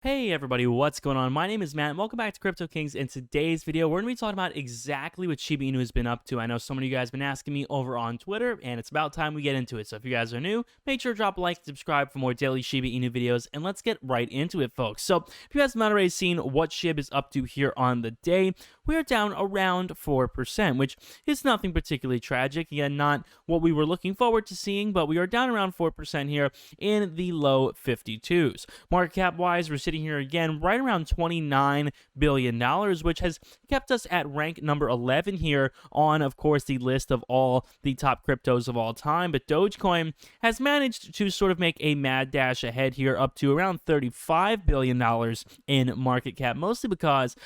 Hey everybody, what's going on? My name is Matt and welcome back to Crypto Kings. In today's video, we're going to be talking about exactly what Shiba Inu has been up to. I know so many of you guys have been asking me over on Twitter, and it's about time we get into it. So if you guys are new, make sure to drop a like and subscribe for more daily Shiba Inu videos, and let's get right into it, folks. So if you guys have not already seen what SHIB is up to here on the day, we are down around 4%, which is nothing particularly tragic. Again, not what we were looking forward to seeing, but we are down around 4% here in the low 52s. Market cap-wise, we're sitting here again right around $29 billion, which has kept us at rank number 11 here on, of course, the list of all the top cryptos of all time. But Dogecoin has managed to sort of make a mad dash ahead here up to around $35 billion in market cap, mostly because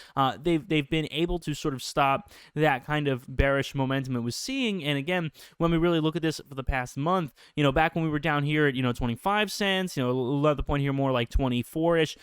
they've been able to sort of stop that kind of bearish momentum it was seeing. And again, when we really look at this for the past month, back when we were down here at 25 cents, at the point here more like 24ish,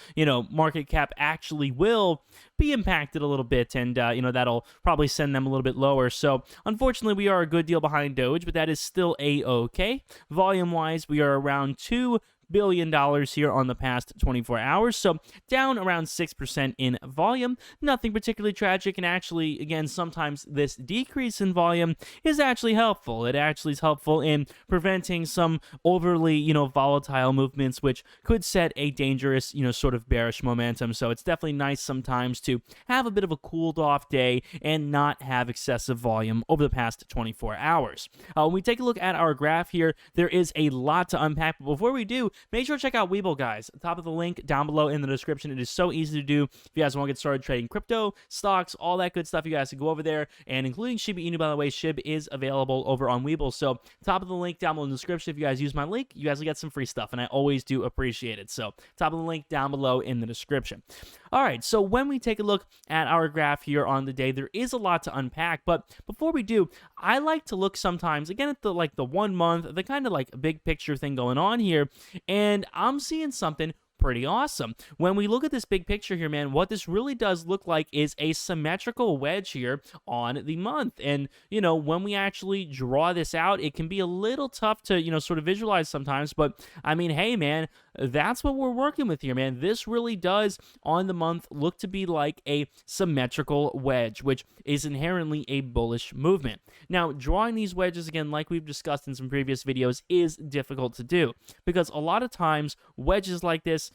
market cap actually will be impacted a little bit, and that'll probably send them a little bit lower. So unfortunately, we are a good deal behind Doge, but that is still a-okay. Volume wise, we are around $2 billion here on the past 24 hours, so down around 6% in volume. Nothing particularly tragic, and actually, again, sometimes this decrease in volume is actually helpful. It actually is helpful in preventing some overly, volatile movements, which could set a dangerous, sort of bearish momentum. So it's definitely nice sometimes to have a bit of a cooled off day and not have excessive volume over the past 24 hours. When we take a look at our graph here, there is a lot to unpack, but before we do, make sure to check out Webull, guys. Top of the link down below in the description. It is so easy to do. If you guys want to get started trading crypto, stocks, all that good stuff, you guys can go over there. And including Shiba Inu, by the way, SHIB is available over on Webull. So top of the link down below in the description. If you guys use my link, you guys will get some free stuff, and I always do appreciate it. So top of the link down below in the description. All right, so when we take a look at our graph here on the day, there is a lot to unpack. But before we do, I like to look sometimes, again, at the 1 month, the kind of big picture thing going on here. And I'm seeing something pretty awesome. When we look at this big picture here, man, what this really does look like is a symmetrical wedge here on the month. And, when we actually draw this out, it can be a little tough to, sort of visualize sometimes. But, I mean, hey, man, that's what we're working with here, man. This really does, on the month, look to be like a symmetrical wedge, which is inherently a bullish movement. Now, drawing these wedges, again, like we've discussed in some previous videos, is difficult to do because a lot of times wedges like this,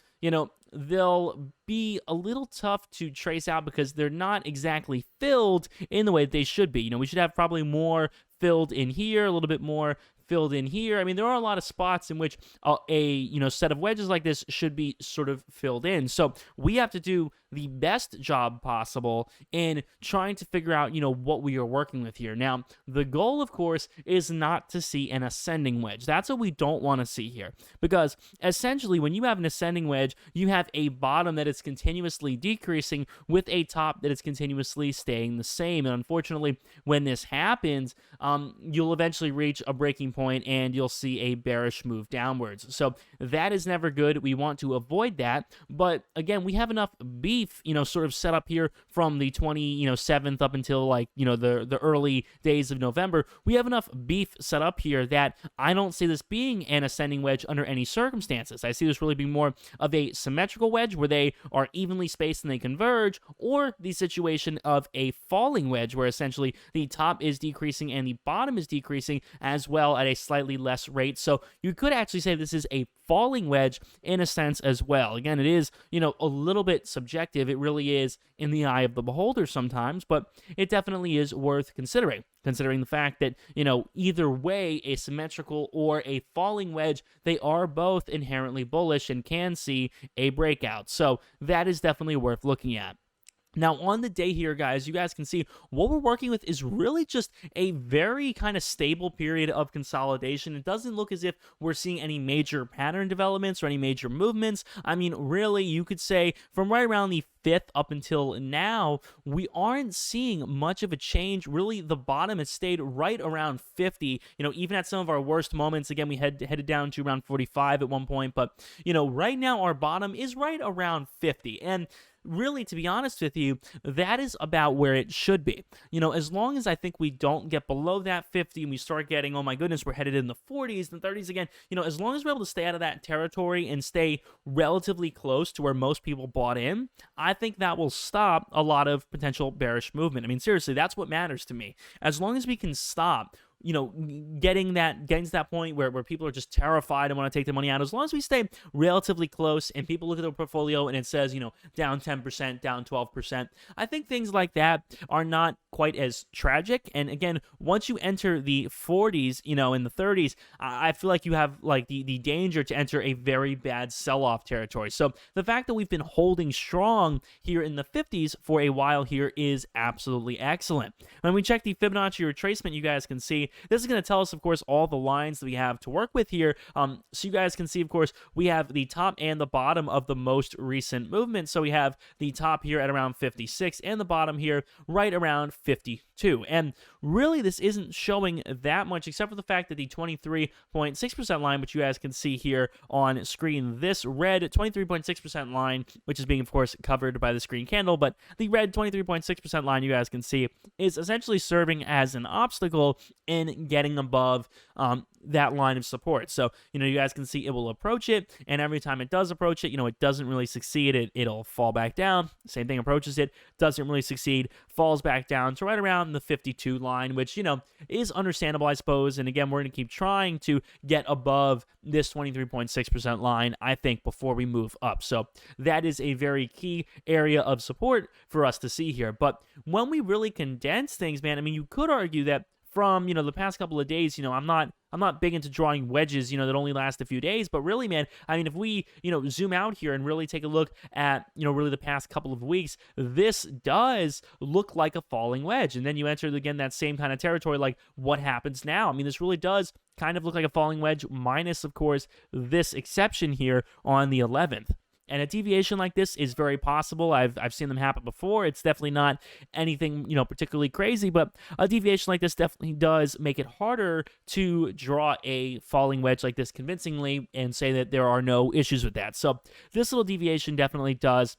they'll be a little tough to trace out because they're not exactly filled in the way that they should be. We should have probably more filled in here, a little bit more filled in here. I mean, there are a lot of spots in which a set of wedges like this should be sort of filled in. So we have to do the best job possible in trying to figure out, what we are working with here. Now, the goal, of course, is not to see an ascending wedge. That's what we don't want to see here, because essentially when you have an ascending wedge, you have a bottom that is continuously decreasing with a top that is continuously staying the same. And unfortunately, when this happens, you'll eventually reach a breaking point and you'll see a bearish move downwards. So that is never good. We want to avoid that. But again, we have enough beef, sort of set up here from the 27th up until the early days of November. We have enough beef set up here that I don't see this being an ascending wedge under any circumstances. I see this really being more of a symmetrical wedge where they are evenly spaced and they converge, or the situation of a falling wedge where essentially the top is decreasing and the bottom is decreasing as well at a slightly less rate. So you could actually say this is a falling wedge in a sense as well. Again, it is, a little bit subjective. It really is in the eye of the beholder sometimes, but it definitely is worth considering the fact that, either way, a symmetrical or a falling wedge, they are both inherently bullish and can see a breakout. So that is definitely worth looking at. Now, on the day here, guys, you guys can see what we're working with is really just a very kind of stable period of consolidation. It doesn't look as if we're seeing any major pattern developments or any major movements. I mean, really, you could say from right around the 5th up until now, we aren't seeing much of a change. Really, the bottom has stayed right around 50. Even at some of our worst moments, again, we headed down to around 45 at one point, but right now our bottom is right around 50. And really, to be honest with you, that is about where it should be. As long as I think we don't get below that 50 and we start getting, oh my goodness, we're headed in the 40s and 30s again, as long as we're able to stay out of that territory and stay relatively close to where most people bought in, I think that will stop a lot of potential bearish movement. I mean, seriously, that's what matters to me. As long as we can stop getting to that point where people are just terrified and want to take their money out, as long as we stay relatively close and people look at their portfolio and it says, down 10%, down 12%, I think things like that are not quite as tragic. And again, once you enter the 40s, in the 30s, I feel like you have like the danger to enter a very bad sell-off territory. So the fact that we've been holding strong here in the 50s for a while here is absolutely excellent. When we check the Fibonacci retracement, you guys can see this is going to tell us, of course, all the lines that we have to work with here. So you guys can see, of course, we have the top and the bottom of the most recent movement. So we have the top here at around 56 and the bottom here right around 52. And really, this isn't showing that much, except for the fact that the 23.6% line, which you guys can see here on screen, this red 23.6% line, which is being, of course, covered by the screen candle, but the red 23.6% line you guys can see is essentially serving as an obstacle in getting above that line of support. So, you guys can see it will approach it, and every time it does approach it, it doesn't really succeed. It'll fall back down. Same thing, approaches it, doesn't really succeed, falls back down to right around the 52 line, which, is understandable, I suppose. And again, we're going to keep trying to get above this 23.6% line, I think, before we move up. So that is a very key area of support for us to see here. But when we really condense things, man, I mean, you could argue that from, the past couple of days, I'm not big into drawing wedges, that only last a few days, but really, man, I mean, if we, zoom out here and really take a look at, really the past couple of weeks, this does look like a falling wedge. And then you enter, again, that same kind of territory, like what happens now? I mean, this really does kind of look like a falling wedge, minus, of course, this exception here on the 11th. And a deviation like this is very possible. I've seen them happen before. It's definitely not anything, particularly crazy, but a deviation like this definitely does make it harder to draw a falling wedge like this convincingly and say that there are no issues with that. So this little deviation definitely does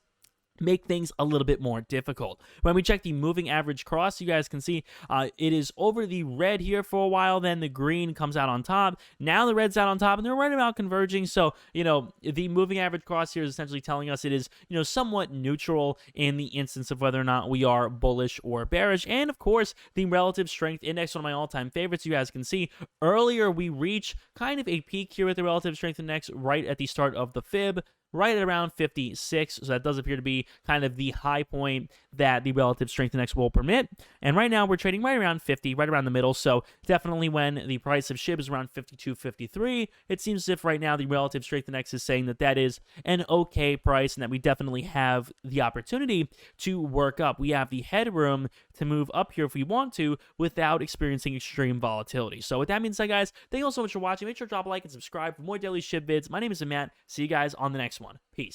make things a little bit more difficult. When we check the moving average cross, you guys can see it is over the red here for a while, then the green comes out on top. Now the red's out on top, and they're right about converging. So, the moving average cross here is essentially telling us it is, somewhat neutral in the instance of whether or not we are bullish or bearish. And of course, the relative strength index, one of my all-time favorites, you guys can see earlier we reach kind of a peak here with the relative strength index right at the start of the fib, right at around 56, so that does appear to be kind of the high point that the relative strength index will permit. And right now we're trading right around 50, right around the middle, so definitely when the price of SHIB is around 52, 53, it seems as if right now the relative strength index is saying that that is an okay price and that we definitely have the opportunity to work up. We have the headroom to move up here if we want to without experiencing extreme volatility. So with that being said, guys, thank you all so much for watching. Make sure to drop a like and subscribe for more daily SHIB vids. My name is Matt. See you guys on the next one. Peace.